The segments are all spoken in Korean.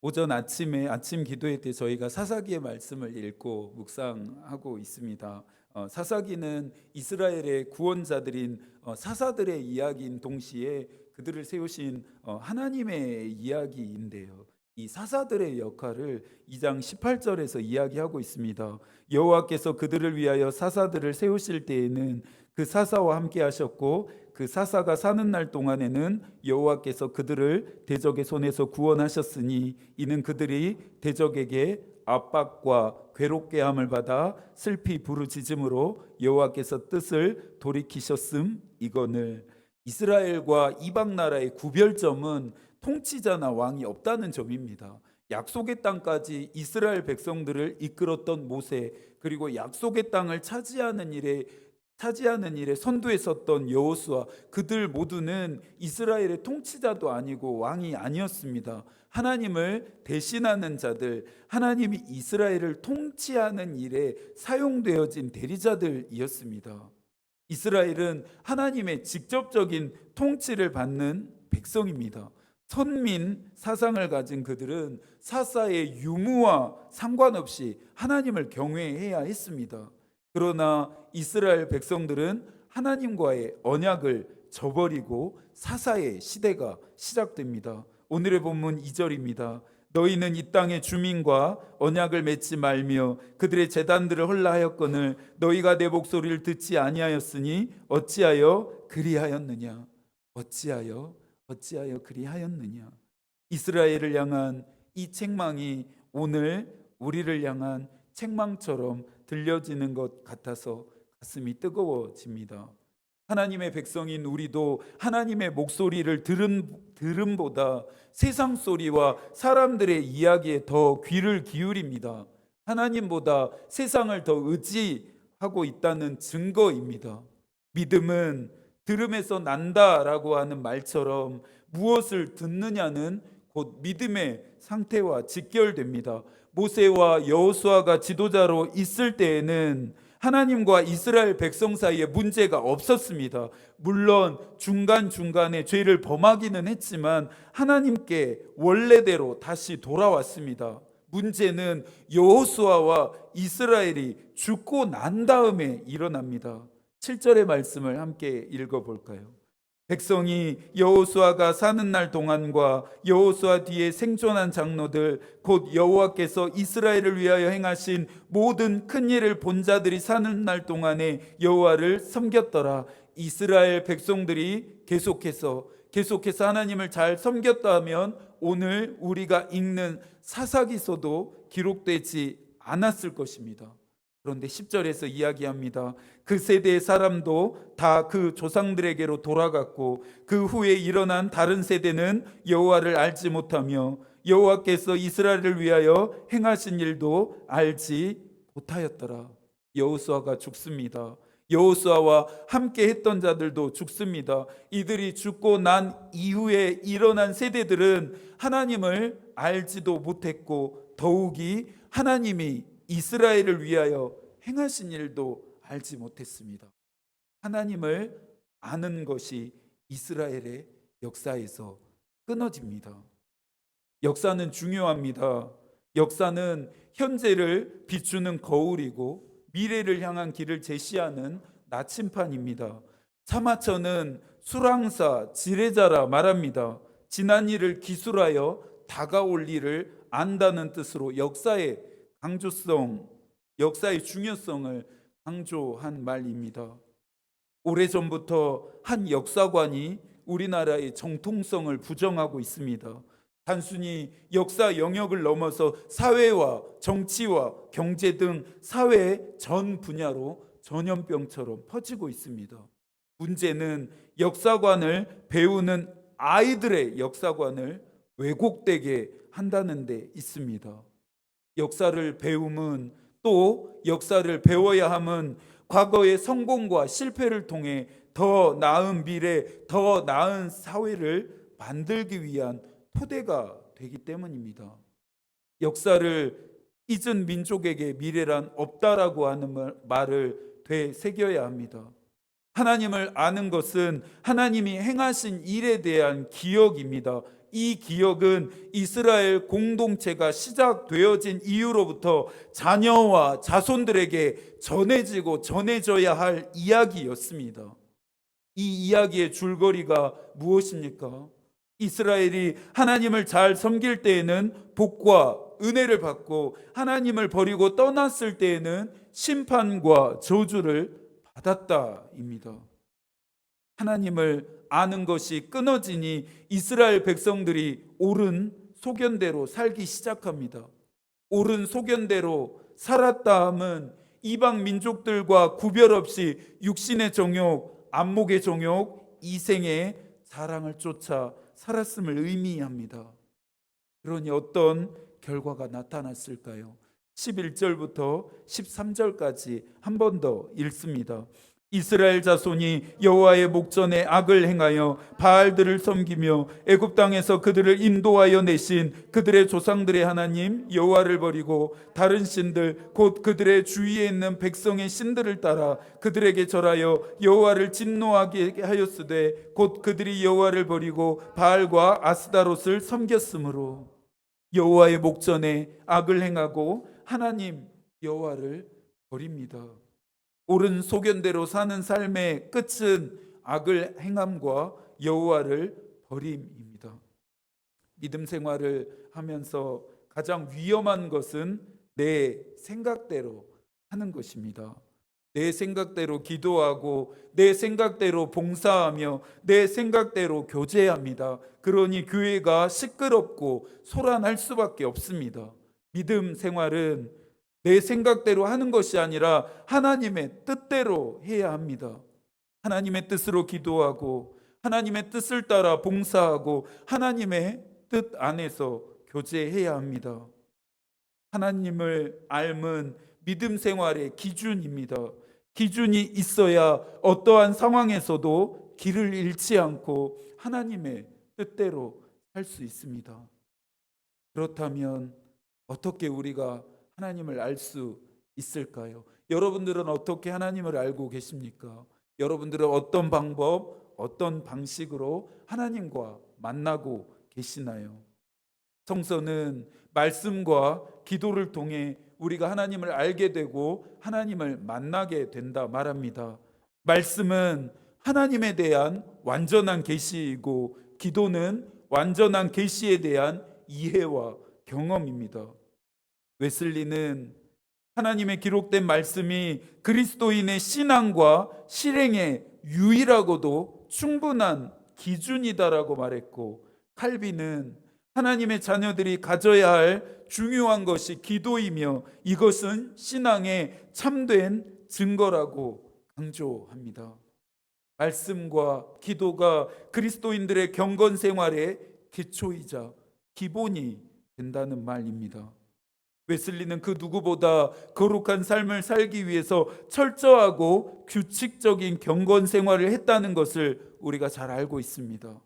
오전 아침에 아침 기도회 때 저희가 사사기의 말씀을 읽고 묵상하고 있습니다. 사사기는 이스라엘의 구원자들인 사사들의 이야기인 동시에 그들을 세우신 하나님의 이야기인데요. 이 사사들의 역할을 2장 18절에서 이야기하고 있습니다. 여호와께서 그들을 위하여 사사들을 세우실 때에는 그 사사와 함께 하셨고 그 사사가 사는 날 동안에는 여호와께서 그들을 대적의 손에서 구원하셨으니 이는 그들이 대적에게 압박과 괴롭게 함을 받아 슬피 부르짖음으로 여호와께서 뜻을 돌이키셨음. 이거늘 이스라엘과 이방 나라의 구별점은 통치자나 왕이 없다는 점입니다. 약속의 땅까지 이스라엘 백성들을 이끌었던 모세, 그리고 약속의 땅을 차지하는 일에 선두에 섰던 여호수아, 그들 모두는 이스라엘의 통치자도 아니고 왕이 아니었습니다. 하나님을 대신하는 자들, 하나님이 이스라엘을 통치하는 일에 사용되어진 대리자들이었습니다. 이스라엘은 하나님의 직접적인 통치를 받는 백성입니다. 선민 사상을 가진 그들은 사사의 유무와 상관없이 하나님을 경외해야 했습니다. 그러나 이스라엘 백성들은 하나님과의 언약을 저버리고 사사의 시대가 시작됩니다. 오늘의 본문 2절입니다. 너희는 이 땅의 주민과 언약을 맺지 말며 그들의 제단들을 헐라하였거늘 너희가 내 목소리를 듣지 아니하였으니 어찌하여 그리하였느냐. 어찌하여 그리하였느냐. 이스라엘을 향한 이 책망이 오늘 우리를 향한 책망처럼 들려지는 것 같아서 가슴이 뜨거워집니다. 하나님의 백성인 우리도 하나님의 목소리를 들음보다 세상 소리와 사람들의 이야기에 더 귀를 기울입니다. 하나님보다 세상을 더 의지하고 있다는 증거입니다. 믿음은 들음에서 난다라고 하는 말처럼 무엇을 듣느냐는 곧 믿음의 상태와 직결됩니다. 모세와 여호수아가 지도자로 있을 때에는 하나님과 이스라엘 백성 사이에 문제가 없었습니다. 물론 중간중간에 죄를 범하기는 했지만 하나님께 원래대로 다시 돌아왔습니다. 문제는 여호수아와 이스라엘이 죽고 난 다음에 일어납니다. 7절의 말씀을 함께 읽어볼까요? 백성이 여호수아가 사는 날 동안과 여호수아 뒤에 생존한 장로들 곧 여호와께서 이스라엘을 위하여 행하신 모든 큰 일을 본 자들이 사는 날 동안에 여호와를 섬겼더라. 이스라엘 백성들이 계속해서 하나님을 잘 섬겼다면 오늘 우리가 읽는 사사기서도 기록되지 않았을 것입니다. 그런데 10절에서 이야기합니다. 그 세대의 사람도 다 그 조상들에게로 돌아갔고 그 후에 일어난 다른 세대는 여호와를 알지 못하며 여호와께서 이스라엘을 위하여 행하신 일도 알지 못하였더라. 여호수아가 죽습니다. 여호수아와 함께 했던 자들도 죽습니다. 이들이 죽고 난 이후에 일어난 세대들은 하나님을 알지도 못했고 더욱이 하나님이 이스라엘을 위하여 행하신 일도 알지 못했습니다. 하나님을 아는 것이 이스라엘의 역사에서 끊어집니다. 역사는 중요합니다. 역사는 현재를 비추는 거울이고 미래를 향한 길을 제시하는 나침판입니다. 사마천은 수랑사, 지뢰자라 말합니다. 지난 일을 기술하여 다가올 일을 안다는 뜻으로 역사의 중요성을 강조한 말입니다. 오래전부터 한 역사관이 우리나라의 정통성을 부정하고 있습니다. 단순히 역사 영역을 넘어서 사회와 정치와 경제 등 사회 전 분야로 전염병처럼 퍼지고 있습니다. 문제는 역사관을 배우는 아이들의 역사관을 왜곡되게 한다는 데 있습니다. 역사를 배움은 또 역사를 배워야 함은 과거의 성공과 실패를 통해 더 나은 미래, 더 나은 사회를 만들기 위한 토대가 되기 때문입니다. 역사를 잊은 민족에게 미래란 없다라고 하는 말을 되새겨야 합니다. 하나님을 아는 것은 하나님이 행하신 일에 대한 기억입니다. 이 기억은 이스라엘 공동체가 시작되어진 이후로부터 자녀와 자손들에게 전해지고 전해져야 할 이야기였습니다. 이 이야기의 줄거리가 무엇입니까? 이스라엘이 하나님을 잘 섬길 때에는 복과 은혜를 받고 하나님을 버리고 떠났을 때에는 심판과 저주를 받았다입니다. 하나님을 아는 것이 끊어지니 이스라엘 백성들이 옳은 소견대로 살기 시작합니다. 옳은 소견대로 살았다 함은 이방 민족들과 구별 없이 육신의 정욕, 안목의 정욕, 이생의 자랑을 쫓아 살았음을 의미합니다. 그러니 어떤 결과가 나타났을까요? 11절부터 13절까지 한 번 더 읽습니다. 이스라엘 자손이 여호와의 목전에 악을 행하여 바알들을 섬기며 애굽 땅에서 그들을 인도하여 내신 그들의 조상들의 하나님 여호와를 버리고 다른 신들 곧 그들의 주위에 있는 백성의 신들을 따라 그들에게 절하여 여호와를 진노하게 하였으되 곧 그들이 여호와를 버리고 바알과 아스다롯을 섬겼으므로 여호와의 목전에 악을 행하고 하나님 여호와를 버립니다. 옳은 소견대로 사는 삶의 끝은 악을 행함과 여호와를 버림입니다. 믿음 생활을 하면서 가장 위험한 것은 내 생각대로 하는 것입니다. 내 생각대로 기도하고 내 생각대로 봉사하며 내 생각대로 교제합니다. 그러니 교회가 시끄럽고 소란할 수밖에 없습니다. 믿음 생활은 내 생각대로 하는 것이 아니라 하나님의 뜻대로 해야 합니다. 하나님의 뜻으로 기도하고 하나님의 뜻을 따라 봉사하고 하나님의 뜻 안에서 교제해야 합니다. 하나님을 알면 믿음 생활의 기준입니다. 기준이 있어야 어떠한 상황에서도 길을 잃지 않고 하나님의 뜻대로 살 수 있습니다. 그렇다면 어떻게 우리가 하나님을 알 수 있을까요? 여러분들은 어떻게 하나님을 알고 계십니까? 여러분들은 어떤 방법, 어떤 방식으로 하나님과 만나고 계시나요? 성서는 말씀과 기도를 통해 우리가 하나님을 알게 되고 하나님을 만나게 된다 말합니다. 말씀은 하나님에 대한 완전한 계시이고 기도는 완전한 계시에 대한 이해와 경험입니다. 웨슬리는 하나님의 기록된 말씀이 그리스도인의 신앙과 실행의 유일하고도 충분한 기준이다라고 말했고, 칼빈은 하나님의 자녀들이 가져야 할 중요한 것이 기도이며 이것은 신앙의 참된 증거라고 강조합니다. 말씀과 기도가 그리스도인들의 경건 생활의 기초이자 기본이 된다는 말입니다. 웨슬리는 그 누구보다 거룩한 삶을 살기 위해서 철저하고 규칙적인 경건 생활을 했다는 것을 우리가 잘 알고 있습니다.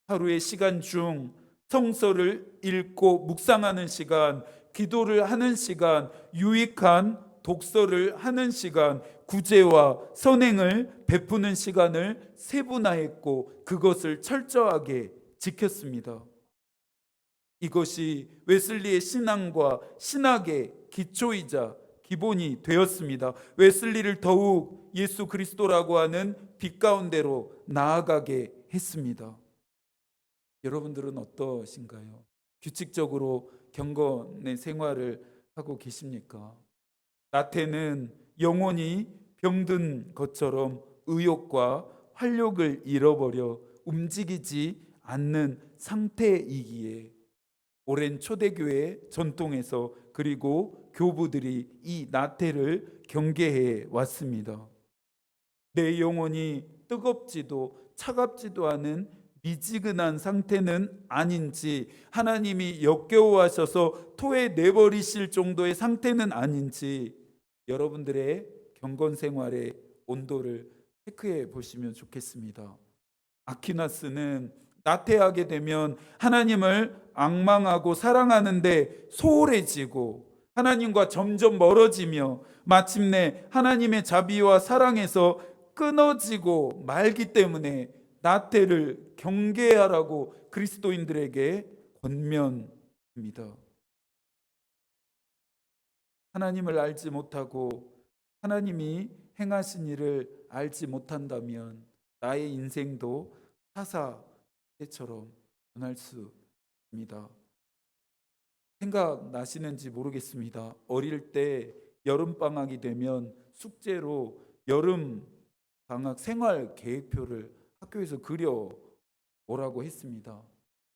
하루의 시간 중 성서를 읽고 묵상하는 시간, 기도를 하는 시간, 유익한 독서를 하는 시간, 구제와 선행을 베푸는 시간을 세분화했고 그것을 철저하게 지켰습니다. 이것이 웨슬리의 신앙과 신학의 기초이자 기본이 되었습니다. 웨슬리를 더욱 예수 그리스도라고 하는 빛 가운데로 나아가게 했습니다. 여러분들은 어떠신가요? 규칙적으로 경건의 생활을 하고 계십니까? 나태는 영혼이 병든 것처럼 의욕과 활력을 잃어버려 움직이지 않는 상태이기에 오랜 초대교회 전통에서 그리고 교부들이 이 나태를 경계해 왔습니다. 내 영혼이 뜨겁지도 차갑지도 않은 미지근한 상태는 아닌지, 하나님이 역겨워하셔서 토해 내버리실 정도의 상태는 아닌지 여러분들의 경건 생활의 온도를 체크해 보시면 좋겠습니다. 아퀴나스는 나태하게 되면 하나님을 앙망하고 사랑하는데 소홀해지고 하나님과 점점 멀어지며 마침내 하나님의 자비와 사랑에서 끊어지고 말기 때문에 나태를 경계하라고 그리스도인들에게 권면합니다. 하나님을 알지 못하고 하나님이 행하신 일을 알지 못한다면 나의 인생도 사사처럼 변할 수 있습니다. 생각나시는지 모르겠습니다. 어릴 때 여름방학이 되면 숙제로 여름방학 생활 계획표를 학교에서 그려 오라고 했습니다.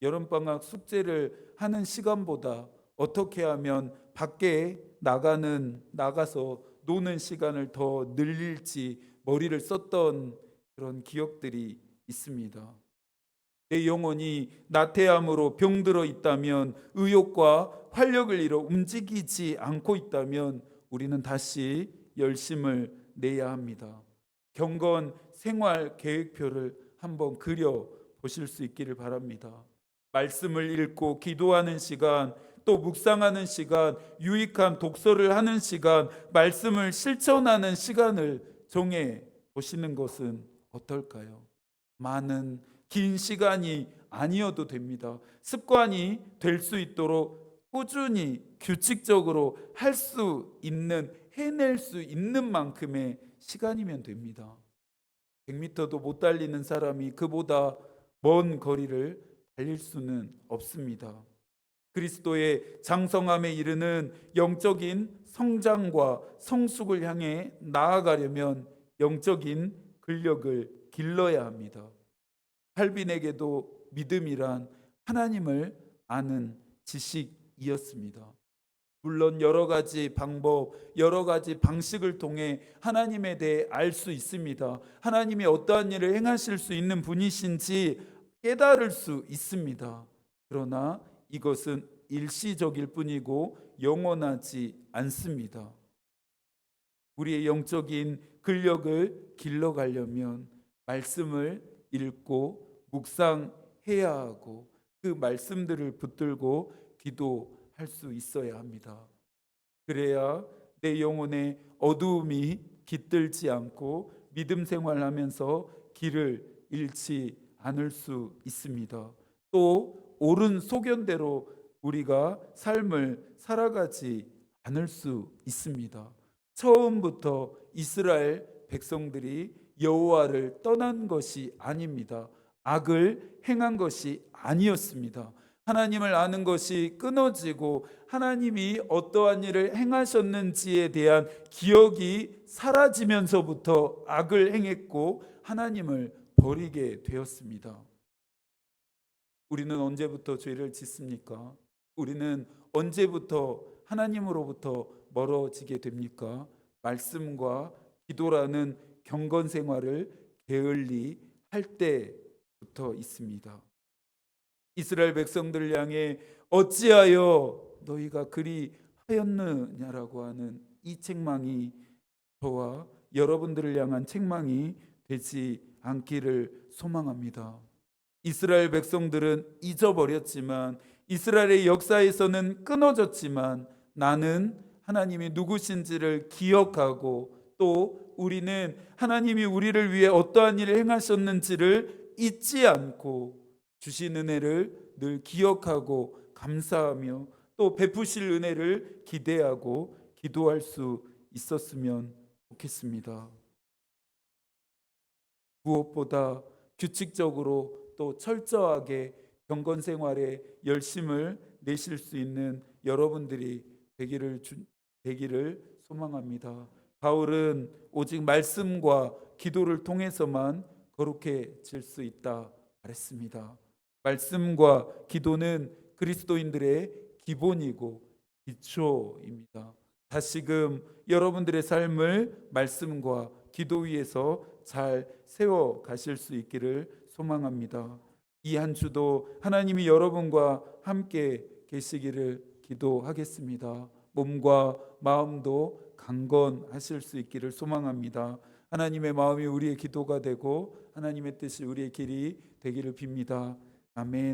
여름방학 숙제를 하는 시간보다 어떻게 하면 밖에 나가서 노는 시간을 더 늘릴지 머리를 썼던 그런 기억들이 있습니다. 내 영혼이 나태함으로 병들어 있다면, 의욕과 활력을 잃어 움직이지 않고 있다면 우리는 다시 열심을 내야 합니다. 경건 생활 계획표를 한번 그려 보실 수 있기를 바랍니다. 말씀을 읽고 기도하는 시간, 또 묵상하는 시간, 유익한 독서를 하는 시간, 말씀을 실천하는 시간을 정해 보시는 것은 어떨까요? 많은 긴 시간이 아니어도 됩니다. 습관이 될 수 있도록 꾸준히 규칙적으로 할 수 있는, 해낼 수 있는 만큼의 시간이면 됩니다. 100m도 못 달리는 사람이 그보다 먼 거리를 달릴 수는 없습니다. 그리스도의 장성함에 이르는 영적인 성장과 성숙을 향해 나아가려면 영적인 근력을 길러야 합니다. 칼빈에게도 믿음이란 하나님을 아는 지식이었습니다. 물론 여러 가지 방법, 여러 가지 방식을 통해 하나님에 대해 알 수 있습니다. 하나님이 어떠한 일을 행하실 수 있는 분이신지 깨달을 수 있습니다. 그러나 이것은 일시적일 뿐이고 영원하지 않습니다. 우리의 영적인 근력을 길러가려면 말씀을 읽고 묵상해야 하고 그 말씀들을 붙들고 기도할 수 있어야 합니다. 그래야 내 영혼의 어두움이 깃들지 않고 믿음 생활하면서 길을 잃지 않을 수 있습니다. 또 옳은 소견대로 우리가 삶을 살아가지 않을 수 있습니다. 처음부터 이스라엘 백성들이 여호와를 떠난 것이 아닙니다. 악을 행한 것이 아니었습니다. 하나님을 아는 것이 끊어지고 하나님이 어떠한 일을 행하셨는지에 대한 기억이 사라지면서부터 악을 행했고 하나님을 버리게 되었습니다. 우리는 언제부터 죄를 짓습니까? 우리는 언제부터 하나님으로부터 멀어지게 됩니까? 말씀과 기도라는 경건 생활을 게을리 할 때부터 있습니다. 이스라엘 백성들을 향해 어찌하여 너희가 그리 하였느냐라고 하는 이 책망이 저와 여러분들을 향한 책망이 되지 않기를 소망합니다. 이스라엘 백성들은 잊어버렸지만, 이스라엘의 역사에서는 끊어졌지만 나는 하나님이 누구신지를 기억하고 또 우리는 하나님이 우리를 위해 어떠한 일을 행하셨는지를 잊지 않고 주신 은혜를 늘 기억하고 감사하며 또 베푸실 은혜를 기대하고 기도할 수 있었으면 좋겠습니다. 무엇보다 규칙적으로 또 철저하게 경건 생활에 열심을 내실 수 있는 여러분들이 되기를 소망합니다. 바울은 오직 말씀과 기도를 통해서만 거룩해질 수 있다 말했습니다. 말씀과 기도는 그리스도인들의 기본이고 기초입니다. 다시금 여러분들의 삶을 말씀과 기도 위에서 잘 세워 가실 수 있기를 소망합니다. 이 한 주도 하나님이 여러분과 함께 계시기를 기도하겠습니다. 몸과 마음도 강건하실 수 있기를 소망합니다. 하나님의 마음이 우리의 기도가 되고 하나님의 뜻이 우리의 길이 되기를 빕니다. 아멘.